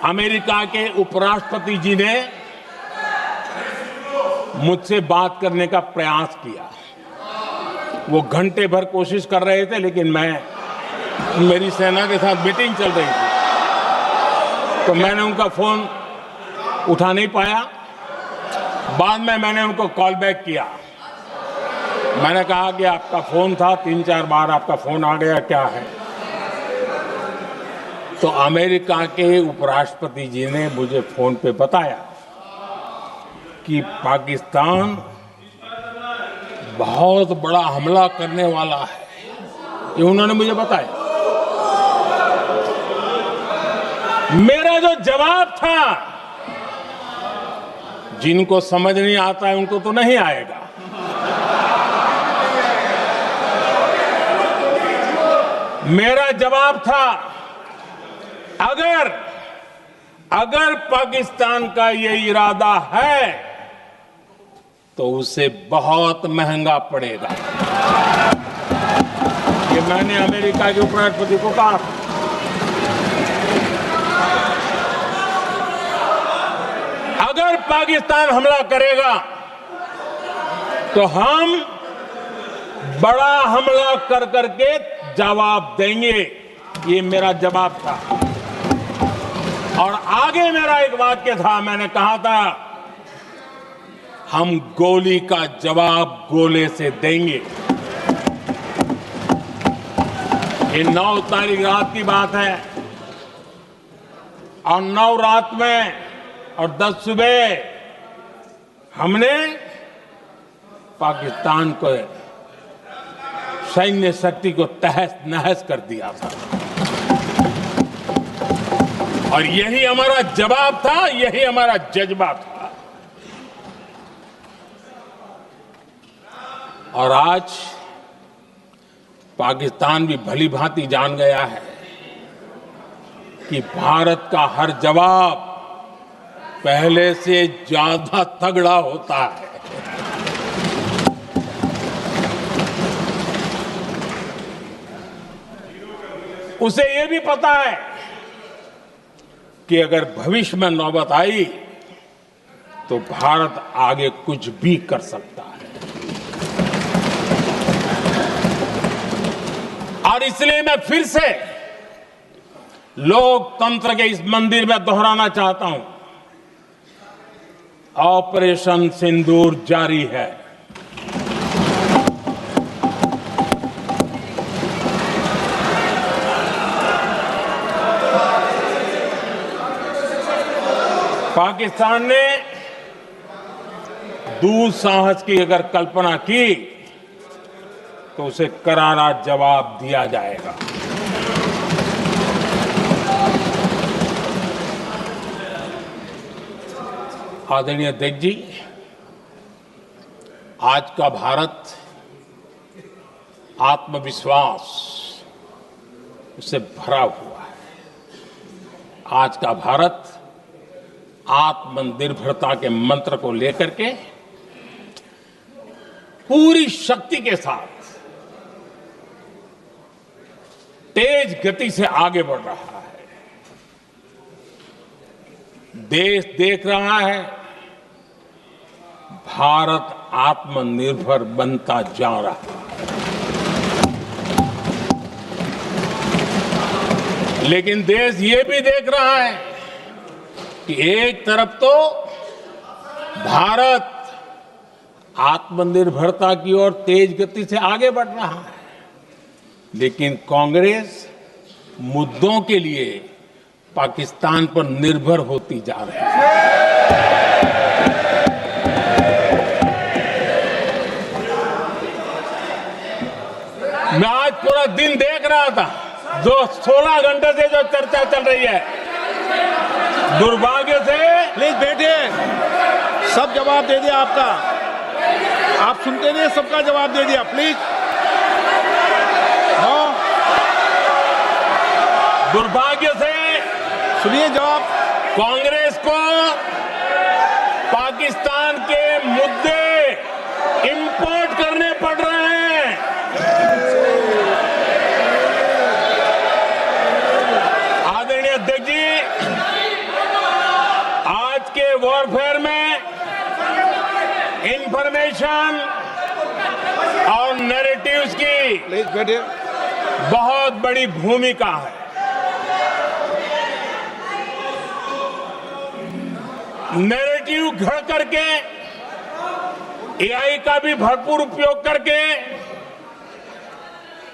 America के उपराष्ट्रपति जी ने मुझसे बात करने का प्रयास किया। वो घंटे भर कोशिश कर रहे थे, लेकिन मेरी सेना के साथ मीटिंग चल रही थी, तो मैंने उनका फोन उठा नहीं पाया। बाद में मैंने उनको कॉल बैक किया। मैंने कहा कि आपका फोन था, 3-4 बार आपका फोन आ गया, क्या है? तो अमेरिका के उपराष्ट्रपति जी ने मुझे फोन पे बताया कि पाकिस्तान बहुत बड़ा हमला करने वाला है। ये उन्होंने मुझे बताया। मेरा जो जवाब था, जिनको समझ नहीं आता है उनको तो नहीं आएगा, मेरा जवाब था अगर पाकिस्तान का ये इरादा है तो उसे बहुत महंगा पड़ेगा। ये मैंने अमेरिका के उपराष्ट्रपति को कहा। अगर पाकिस्तान हमला करेगा तो हम बड़ा हमला कर करके जवाब देंगे। ये मेरा जवाब था। और आगे मेरा एक वाक्य था, मैंने कहा था हम गोली का जवाब गोले से देंगे। ये 9 तारीख रात की बात है, और 9 रात में और 10 सुबह हमने पाकिस्तान को सैन्य शक्ति को तहस नहस कर दिया था। और यही हमारा जवाब था, यही हमारा जज्बा था। और आज पाकिस्तान भी भली भांति जान गया है कि भारत का हर जवाब पहले से ज्यादा तगड़ा होता है। उसे यह भी पता है कि अगर भविष्य में नौबत आई तो भारत आगे कुछ भी कर सकता है। और इसलिए मैं फिर से लोकतंत्र के इस मंदिर में दोहराना चाहता हूं, ऑपरेशन सिंदूर जारी है। पाकिस्तान ने दुस्साहस की अगर कल्पना की तो उसे करारा जवाब दिया जाएगा। आदरणीय अध्यक्ष जी, आज का भारत आत्मविश्वास से भरा हुआ है। आज का भारत आत्मनिर्भरता के मंत्र को लेकर के पूरी शक्ति के साथ तेज गति से आगे बढ़ रहा है। देश देख रहा है भारत आत्मनिर्भर बनता जा रहा है। लेकिन देश ये भी देख रहा है कि एक तरफ तो भारत आत्मनिर्भरता की ओर तेज गति से आगे बढ़ रहा है, लेकिन कांग्रेस मुद्दों के लिए पाकिस्तान पर निर्भर होती जा रही है। मैं आज पूरा दिन देख रहा था, जो 16 घंटे से जो चर्चा चल रही है, दुर्भाग्य से। प्लीज बैठिए, सब जवाब दे दिया आपका। आप सुनते नहीं, सबका जवाब दे दिया। प्लीज दुर्भाग्य से सुनिए जवाब। कांग्रेस को पाकिस्तान के मुद्दे इंपोर्ट करने पड़ रहे हैं। आदरणीय अध्यक्ष जी, वॉरफेयर में इंफॉर्मेशन और नैरेटिव्स की प्लीज बैठिए। बहुत बड़ी भूमिका है। नैरेटिव घड़ करके एआई का भी भरपूर उपयोग करके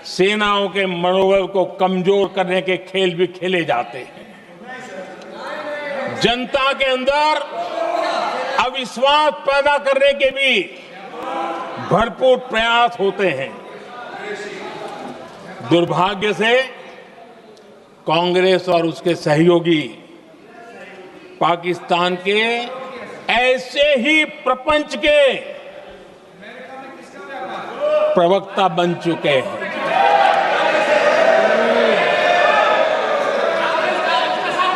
सेनाओं के मनोबल को कमजोर करने के खेल भी खेले जाते हैं। जनता के अंदर अविश्वास पैदा करने के भी भरपूर प्रयास होते हैं। दुर्भाग्य से कांग्रेस और उसके सहयोगी पाकिस्तान के ऐसे ही प्रपंच के प्रवक्ता बन चुके हैं।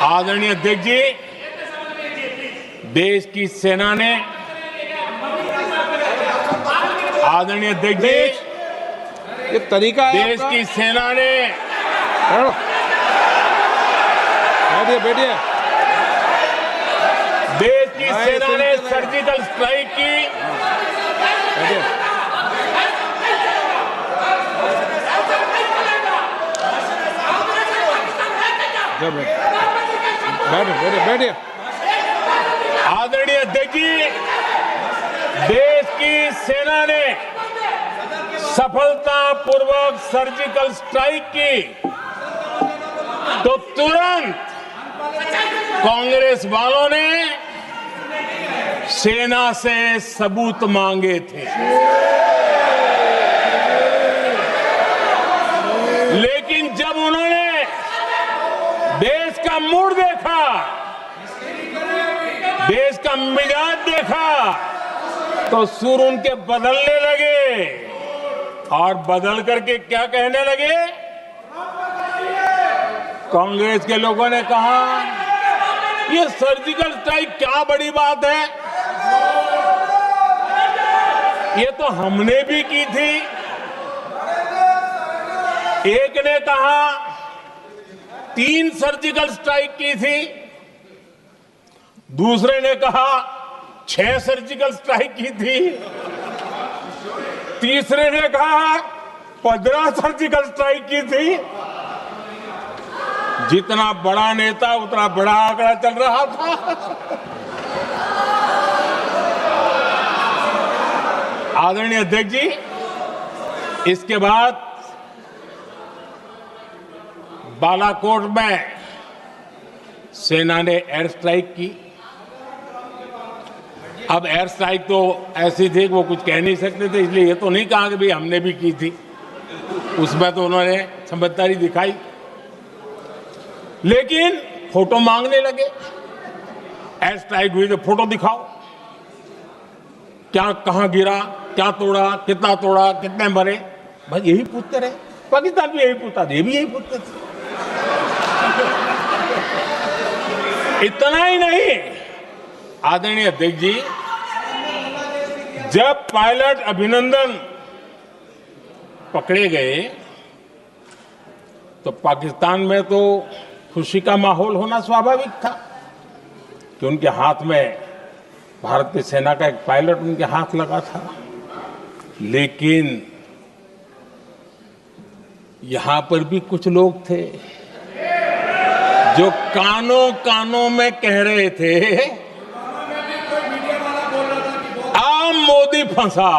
आदरणीय अध्यक्ष जी, देश की सेना ने आदरणीय अध्यक्ष जी, ये तरीका है देश आपका? की सेना ने बैठिए बैठिए। देश की हाँ, सेना ये ने सही सर्जिकल स्ट्राइक की। बैठिए। बैठिए बैठिए बैठिए। आदरणीय अध्यक्ष जी, देश की सेना ने सफलतापूर्वक सर्जिकल स्ट्राइक की तो तुरंत कांग्रेस वालों ने सेना से सबूत मांगे थे। लेकिन जब उन्होंने देश का मूड देखा, देश का मिजाज देखा, तो सुर उनके बदलने लगे और बदल करके क्या कहने लगे? कांग्रेस के लोगों ने कहा, ये सर्जिकल स्ट्राइक क्या बड़ी बात है, ये तो हमने भी की थी। एक ने कहा 3 सर्जिकल स्ट्राइक की थी, दूसरे ने कहा 6 सर्जिकल स्ट्राइक की थी, तीसरे ने कहा 15 सर्जिकल स्ट्राइक की थी। जितना बड़ा नेता उतना बड़ा आंकड़ा चल रहा था। आदरणीय अध्यक्ष जी, इसके बाद बालाकोट में सेना ने एयर स्ट्राइक की। अब एयर स्ट्राइक तो ऐसी थी कि वो कुछ कह नहीं सकते थे, इसलिए ये तो नहीं कहा कि भाई हमने भी की थी। उसमें तो उन्होंने समझदारी दिखाई, लेकिन फोटो मांगने लगे। एयर स्ट्राइक हुई तो फोटो दिखाओ, क्या कहां गिरा, क्या तोड़ा, कितना तोड़ा, कितने मरे, बस यही पूछते रहे। पाकिस्तान भी यही पूछता था, ये भी यही पूछते थे। इतना ही नहीं, आदरणीय अध्यक्ष जी, जब पायलट अभिनंदन पकड़े गए तो पाकिस्तान में तो खुशी का माहौल होना स्वाभाविक था कि उनके हाथ में भारतीय सेना का एक पायलट उनके हाथ लगा था। लेकिन यहां पर भी कुछ लोग थे जो कानों कानों में कह रहे थे, अब मोदी फंसा,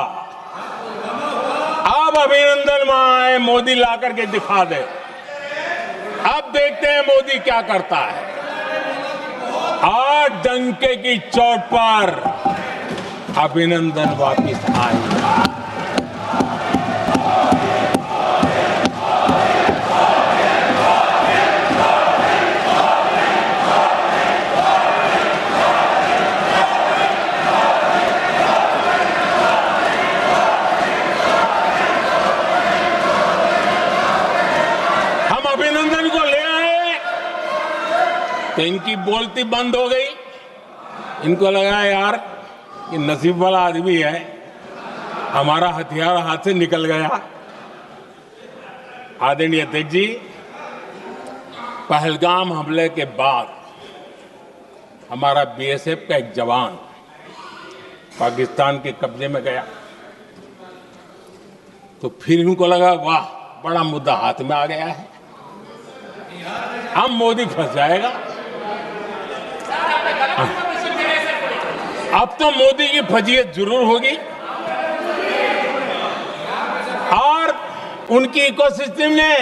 अब अभिनंदन वहां आए, मोदी ला करके दिखा दे। अब देखते हैं मोदी क्या करता है। आज डंके की चोट पर अभिनंदन वापिस आए। अभिनंदन को ले आए तो इनकी बोलती बंद हो गई। इनको लगा यार ये नसीब वाला आदमी है, हमारा हथियार हाथ से निकल गया। आदरणीय अध्यक्ष जी, पहलगाम हमले के बाद हमारा बीएसएफ का एक जवान पाकिस्तान के कब्जे में गया, तो फिर इनको लगा वाह बड़ा मुद्दा हाथ में आ गया है, अब मोदी फंस जाएगा। अब तो मोदी की फजीयत जरूर होगी। और उनकी इकोसिस्टम ने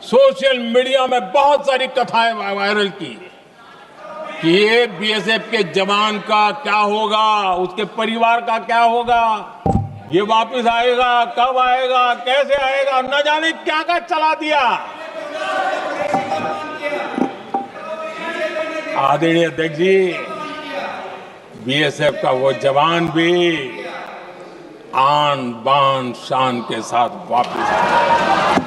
सोशल मीडिया में बहुत सारी कथाएं वायरल की कि ये बीएसएफ के जवान का क्या होगा, उसके परिवार का क्या होगा, ये वापस आएगा, कब आएगा, कैसे आएगा, न जाने क्या क्या चला दिया। आदरणीय अध्यक्ष जी, बीएसएफ का वो जवान भी आन बान शान के साथ वापस आया।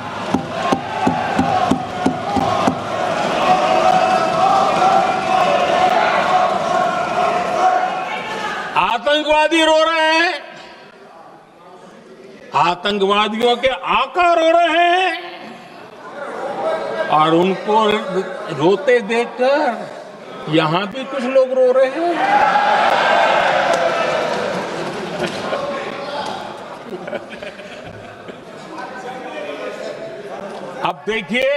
आतंकवादी रो रहे हैं, आतंकवादियों के आका रो रहे हैं, और उनको रोते देखकर यहां भी कुछ लोग रो रहे हैं। अब देखिए,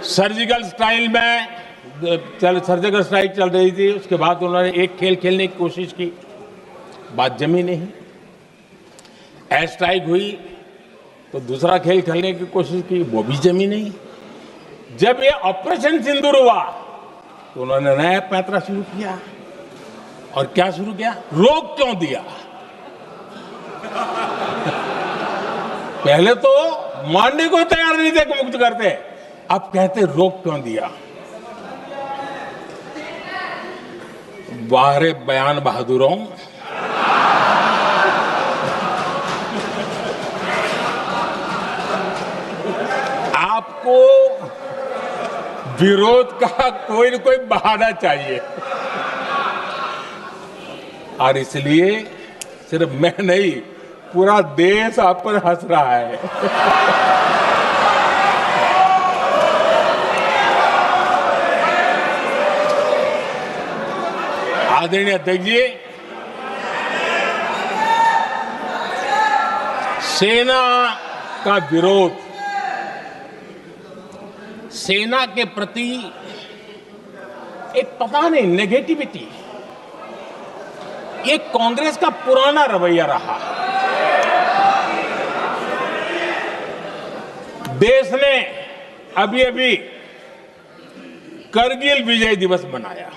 सर्जिकल स्ट्राइक में सर्जिकल स्ट्राइक चल रही थी, उसके बाद उन्होंने एक खेल खेलने की कोशिश की, बात जमी नहीं। एयर स्ट्राइक हुई तो दूसरा खेल खेलने की कोशिश की, वो भी जमी नहीं। जब ये ऑपरेशन सिंदूर हुआ तो उन्होंने नया पैंतरा शुरू किया। और क्या शुरू किया? रोक क्यों दिया? पहले तो मानने को तैयार नहीं थे कि मुक्त करते, अब कहते रोक क्यों दिया। वाह रे बयान बहादुरों, आपको विरोध का कोई न कोई बहाना चाहिए, और इसलिए सिर्फ मैं नहीं, पूरा देश आप पर हंस रहा है। आदरणीय अध्यक्ष जी, सेना का विरोध, सेना के प्रति एक पता नहीं नेगेटिविटी, ये कांग्रेस का पुराना रवैया रहा है। देश ने अभी अभी करगिल विजय दिवस मनाया,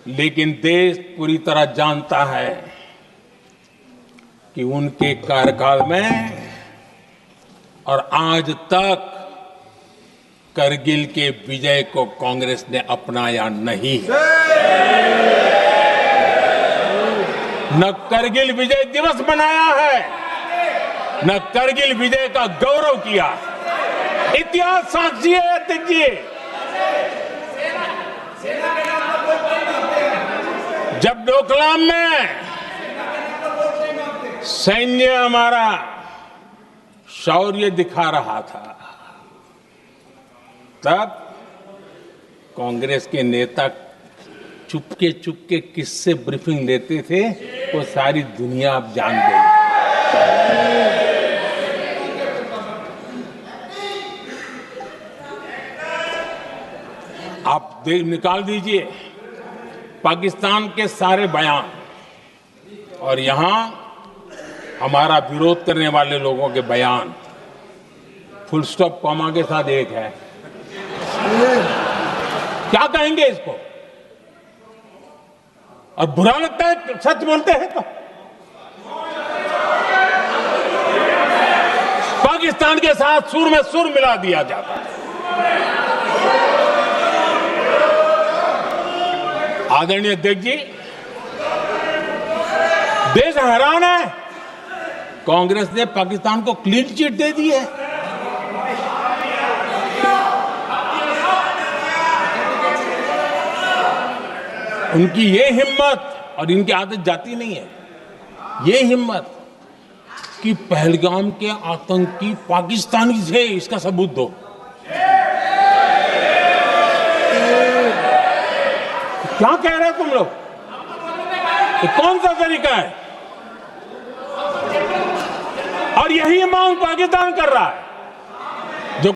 लेकिन देश पूरी तरह जानता है कि उनके कार्यकाल में और आज तक करगिल के विजय को कांग्रेस ने अपनाया नहीं है। न करगिल विजय दिवस मनाया है, न करगिल विजय का गौरव किया। इतिहास साक्षी है अध्यक्ष जी। जब डोकलाम में सैन्य हमारा शौर्य दिखा रहा था, तब कांग्रेस के नेता चुपके चुपके किससे ब्रीफिंग लेते थे वो सारी दुनिया अब जान गई। आप निकाल दीजिए पाकिस्तान के सारे बयान और यहां हमारा विरोध करने वाले लोगों के बयान, फुल स्टॉप कॉमा के साथ एक है। क्या कहेंगे इसको? और बुरा लगता है सच बोलते हैं तो। पाकिस्तान के साथ सुर में सुर मिला दिया जाता है। आदरणीय अध्यक्ष जी, देश हैरान है, कांग्रेस ने पाकिस्तान को क्लीन चिट दे दी है। उनकी ये हिम्मत, और इनकी आदत जाती नहीं है, ये हिम्मत कि पहलगाम के आतंकी पाकिस्तानी थे, इसका सबूत दो। क्या कह रहे हो तुम लोग? ये कौन सा तरीका है? और यही मांग पाकिस्तान कर रहा है।